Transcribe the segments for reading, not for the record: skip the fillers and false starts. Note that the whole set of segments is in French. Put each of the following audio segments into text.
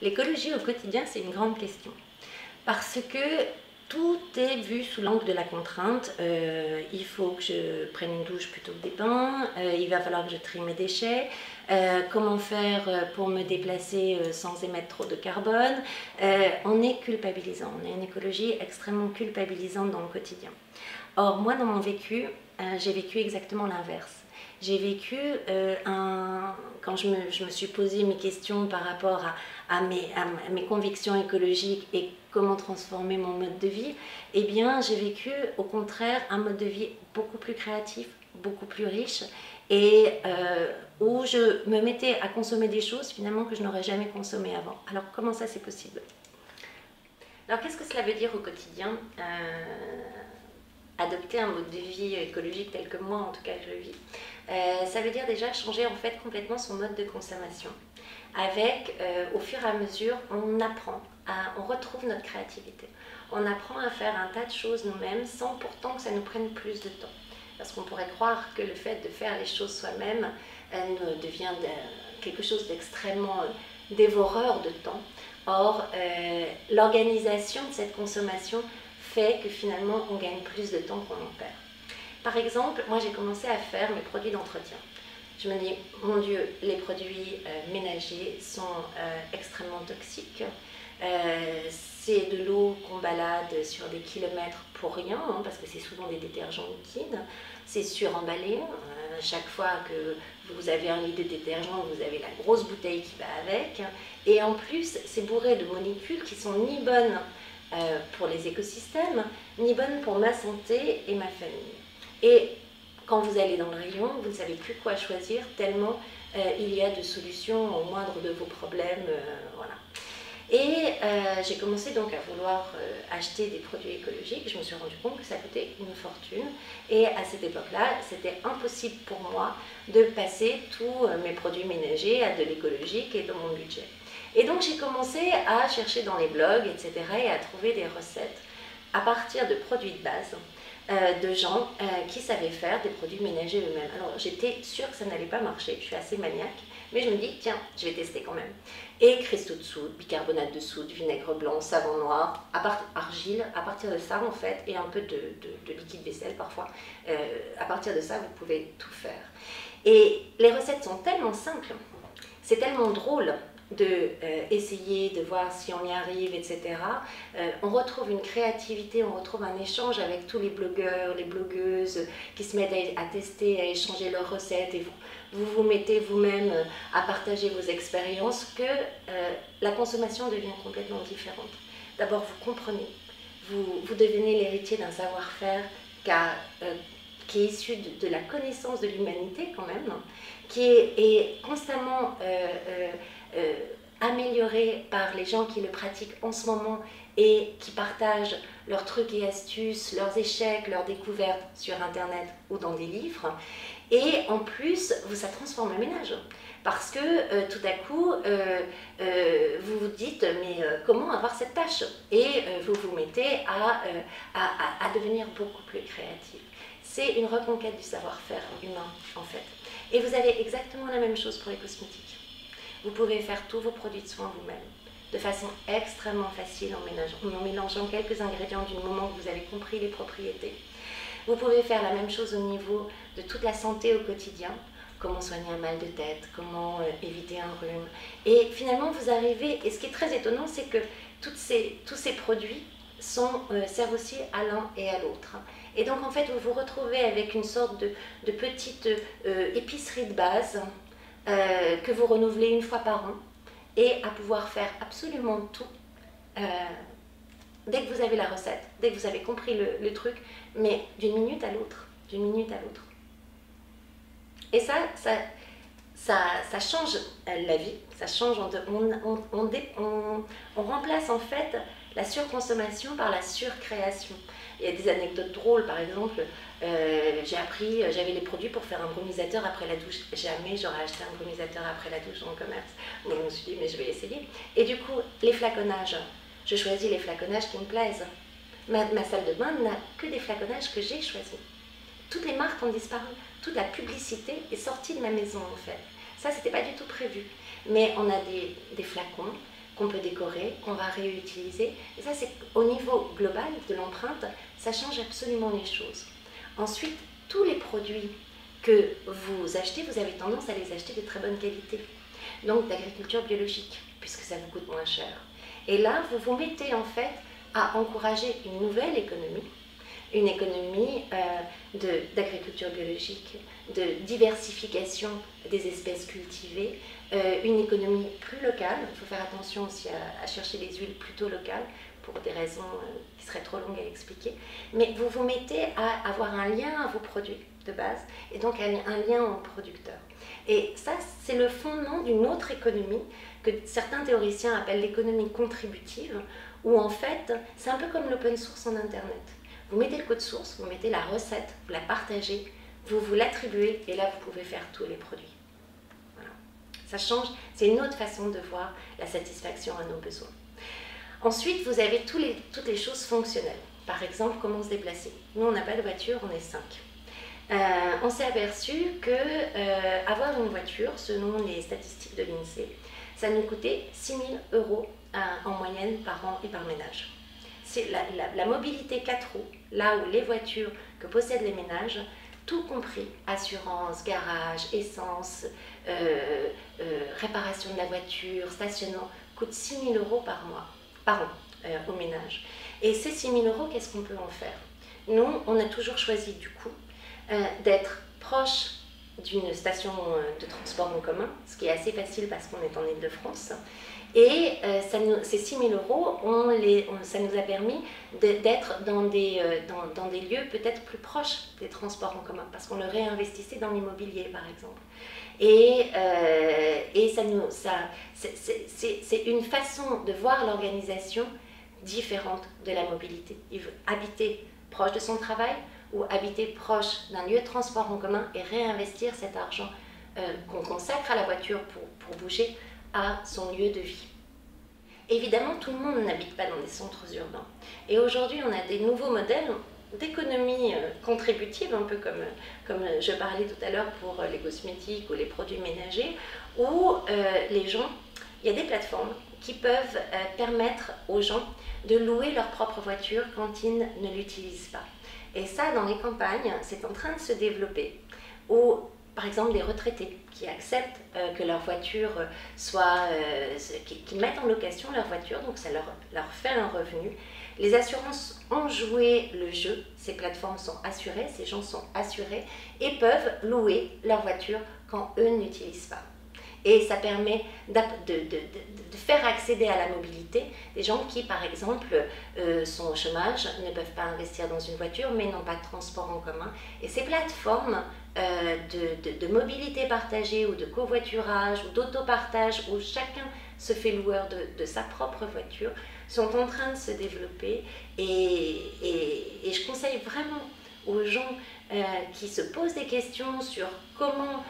L'écologie au quotidien, c'est une grande question. Parce que tout est vu sous l'angle de la contrainte. Il faut que je prenne une douche plutôt que des bains. Il va falloir que je trie mes déchets. Comment faire pour me déplacer sans émettre trop de carbone. On est culpabilisant. On a une écologie extrêmement culpabilisante dans le quotidien. Or, moi, dans mon vécu, j'ai vécu exactement l'inverse. J'ai vécu, quand je me suis posé mes questions par rapport à mes convictions écologiques et comment transformer mon mode de vie, eh bien j'ai vécu au contraire un mode de vie beaucoup plus créatif, beaucoup plus riche et où je me mettais à consommer des choses finalement que je n'aurais jamais consommées avant. Alors comment ça c'est possible? Alors qu'est-ce que cela veut dire au quotidien? Adopter un mode de vie écologique tel que moi en tout cas je le vis, ça veut dire déjà changer en fait complètement son mode de consommation. Avec, au fur et à mesure, on retrouve notre créativité. On apprend à faire un tas de choses nous-mêmes sans pourtant que ça nous prenne plus de temps. Parce qu'on pourrait croire que le fait de faire les choses soi-même devient quelque chose d'extrêmement dévoreur de temps. Or, l'organisation de cette consommation fait que finalement on gagne plus de temps qu'on en perd. Par exemple, moi j'ai commencé à faire mes produits d'entretien. Je me dis, mon Dieu, les produits ménagers sont extrêmement toxiques. C'est de l'eau qu'on balade sur des kilomètres pour rien, hein, parce que c'est souvent des détergents liquides. C'est suremballé. Chaque fois que vous avez un litre de détergent, vous avez la grosse bouteille qui va avec. Et en plus, c'est bourré de molécules qui sont ni bonnes pour les écosystèmes, ni bonnes pour ma santé et ma famille. Et quand vous allez dans le rayon, vous ne savez plus quoi choisir tellement il y a de solutions au moindre de vos problèmes. Voilà. Et j'ai commencé donc à vouloir acheter des produits écologiques. Je me suis rendu compte que ça coûtait une fortune. Et à cette époque-là, c'était impossible pour moi de passer tous mes produits ménagers à de l'écologique et dans mon budget. Et donc j'ai commencé à chercher dans les blogs, etc. et à trouver des recettes à partir de produits de base. De gens qui savaient faire des produits ménagers eux-mêmes. Alors j'étais sûre que ça n'allait pas marcher, je suis assez maniaque, mais je me dis tiens, je vais tester quand même. Et cristaux de soude, bicarbonate de soude, vinaigre blanc, savon noir, argile, à partir de ça en fait, et un peu de liquide vaisselle parfois, à partir de ça vous pouvez tout faire. Et les recettes sont tellement simples, c'est tellement drôle d'essayer, de voir si on y arrive, etc. On retrouve une créativité, on retrouve un échange avec tous les blogueurs, les blogueuses qui se mettent à tester, à échanger leurs recettes et vous mettez vous-même à partager vos expériences que la consommation devient complètement différente. D'abord, vous comprenez, vous devenez l'héritier d'un savoir-faire qui est issu de la connaissance de l'humanité quand même, qui est constamment amélioré par les gens qui le pratiquent en ce moment et qui partagent leurs trucs et astuces, leurs échecs, leurs découvertes sur internet ou dans des livres. Et en plus, ça transforme le ménage. Parce que tout à coup, vous vous dites, mais comment avoir cette tâche? Et vous vous mettez à devenir beaucoup plus créatif. C'est une reconquête du savoir-faire humain, en fait. Et vous avez exactement la même chose pour les cosmétiques. Vous pouvez faire tous vos produits de soins vous-même, de façon extrêmement facile en mélangeant quelques ingrédients du moment que vous avez compris les propriétés. Vous pouvez faire la même chose au niveau de toute la santé au quotidien, comment soigner un mal de tête, comment éviter un rhume. Et finalement, vous arrivez, et ce qui est très étonnant, c'est que tous ces produits servent aussi à l'un et à l'autre. Et donc, en fait, vous vous retrouvez avec une sorte de petite épicerie de base que vous renouvelez une fois par an et à pouvoir faire absolument tout dès que vous avez la recette, dès que vous avez compris le truc, mais d'une minute à l'autre, d'une minute à l'autre. Et ça change la vie, ça change, on remplace en fait la surconsommation par la surcréation. Il y a des anecdotes drôles, par exemple, j'avais les produits pour faire un brumisateur après la douche. Jamais j'aurais acheté un brumisateur après la douche dans le commerce. Donc je me suis dit, mais je vais essayer. Et du coup, les flaconnages, je choisis les flaconnages qui me plaisent. Ma salle de bain n'a que des flaconnages que j'ai choisis. Toutes les marques ont disparu, toute la publicité est sortie de ma maison en fait. Ça, c'était pas du tout prévu. Mais on a des flacons qu'on peut décorer, qu'on va réutiliser. Et ça, c'est au niveau global de l'empreinte, ça change absolument les choses. Ensuite, tous les produits que vous achetez, vous avez tendance à les acheter de très bonne qualité. Donc d'agriculture biologique, puisque ça vous coûte moins cher. Et là, vous vous mettez en fait à encourager une nouvelle économie, une économie d'agriculture biologique, de diversification des espèces cultivées, une économie plus locale. Il faut faire attention aussi à chercher des huiles plutôt locales, pour des raisons qui seraient trop longues à expliquer. Mais vous vous mettez à avoir un lien à vos produits de base, et donc un lien aux producteurs. Et ça, c'est le fondement d'une autre économie que certains théoriciens appellent l'économie contributive, où en fait, c'est un peu comme l'open source en Internet. Vous mettez le code source, vous mettez la recette, vous la partagez, vous l'attribuez, et là, vous pouvez faire tous les produits. Voilà. Ça change, c'est une autre façon de voir la satisfaction à nos besoins. Ensuite, vous avez toutes les choses fonctionnelles. Par exemple, comment se déplacer. Nous, on n'a pas de voiture, on est 5. On s'est aperçu que avoir une voiture, selon les statistiques de l'INSEE, ça nous coûtait 6 000 € en moyenne par an et par ménage. C'est la mobilité 4 roues, là où les voitures que possèdent les ménages, tout compris, assurance, garage, essence, réparation de la voiture, stationnement, coûte 6 000 € par an au ménage. Et ces 6 000 €, qu'est-ce qu'on peut en faire? Nous, on a toujours choisi du coup d'être proche d'une station de transport en commun, ce qui est assez facile parce qu'on est en Île-de-France. Et ces 6 000 €, ça nous a permis d'être dans des lieux peut-être plus proches des transports en commun, parce qu'on le réinvestissait dans l'immobilier, par exemple. Et c'est une façon de voir l'organisation différente de la mobilité. Il veut habiter proche de son travail ou habiter proche d'un lieu de transport en commun et réinvestir cet argent qu'on consacre à la voiture pour bouger à son lieu de vie. Évidemment, tout le monde n'habite pas dans des centres urbains. Et aujourd'hui, on a des nouveaux modèles d'économie contributive, un peu comme je parlais tout à l'heure pour les cosmétiques ou les produits ménagers, où les gens, il y a des plateformes qui peuvent permettre aux gens de louer leur propre voiture quand ils ne l'utilisent pas. Et ça, dans les campagnes, c'est en train de se développer, où par exemple des retraités qui acceptent que leur voiture soit, qui mettent en location leur voiture, donc ça leur fait un revenu. Les assurances ont joué le jeu, ces plateformes sont assurées, ces gens sont assurés et peuvent louer leur voiture quand eux n'utilisent pas. Et ça permet de faire accéder à la mobilité des gens qui, par exemple, sont au chômage, ne peuvent pas investir dans une voiture, mais n'ont pas de transport en commun. Et ces plateformes de mobilité partagée ou de covoiturage ou d'autopartage, où chacun se fait loueur de sa propre voiture, sont en train de se développer. Et je conseille vraiment aux gens qui se posent des questions sur comment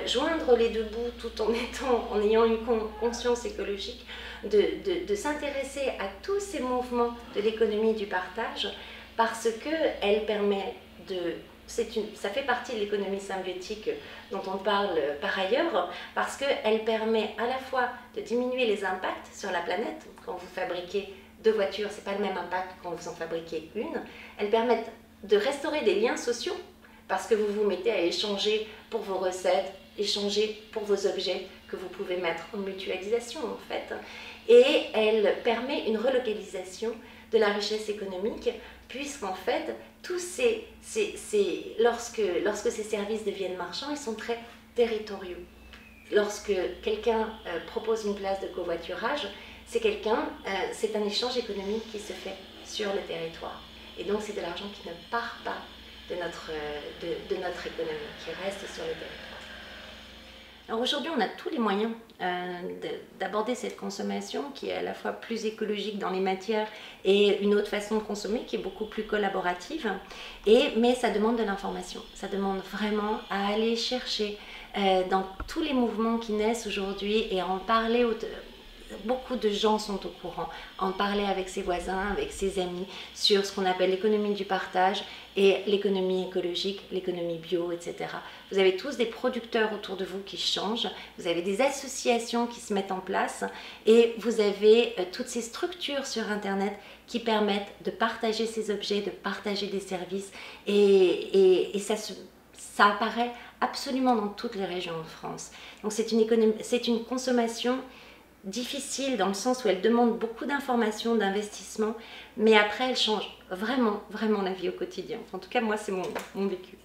joindre les deux bouts tout en ayant une conscience écologique, de s'intéresser à tous ces mouvements de l'économie du partage, parce qu'elle permet ça fait partie de l'économie symbiotique dont on parle par ailleurs, parce qu'elle permet à la fois de diminuer les impacts sur la planète. Quand vous fabriquez 2 voitures, ce n'est pas le même impact quand vous en fabriquez une. Elle permet de restaurer des liens sociaux, parce que vous vous mettez à échanger pour vos recettes, échanger pour vos objets que vous pouvez mettre en mutualisation en fait. Et elle permet une relocalisation de la richesse économique, puisqu'en fait, lorsque ces services deviennent marchands, ils sont très territoriaux. Lorsque quelqu'un propose une place de covoiturage, c'est un échange économique qui se fait sur le territoire. Et donc c'est de l'argent qui ne part pas de notre économie, qui reste sur le territoire. Alors aujourd'hui, on a tous les moyens d'aborder cette consommation qui est à la fois plus écologique dans les matières et une autre façon de consommer qui est beaucoup plus collaborative. Mais ça demande de l'information. Ça demande vraiment à aller chercher dans tous les mouvements qui naissent aujourd'hui et à en parler beaucoup de gens sont au courant. En parler avec ses voisins, avec ses amis, sur ce qu'on appelle l'économie du partage et l'économie écologique, l'économie bio, etc. Vous avez tous des producteurs autour de vous qui changent, vous avez des associations qui se mettent en place et vous avez toutes ces structures sur Internet qui permettent de partager ces objets, de partager des services et ça apparaît absolument dans toutes les régions de France. Donc c'est une consommation difficile dans le sens où elle demande beaucoup d'informations, d'investissement, mais après elle change vraiment, vraiment la vie au quotidien. En tout cas, moi, c'est mon vécu.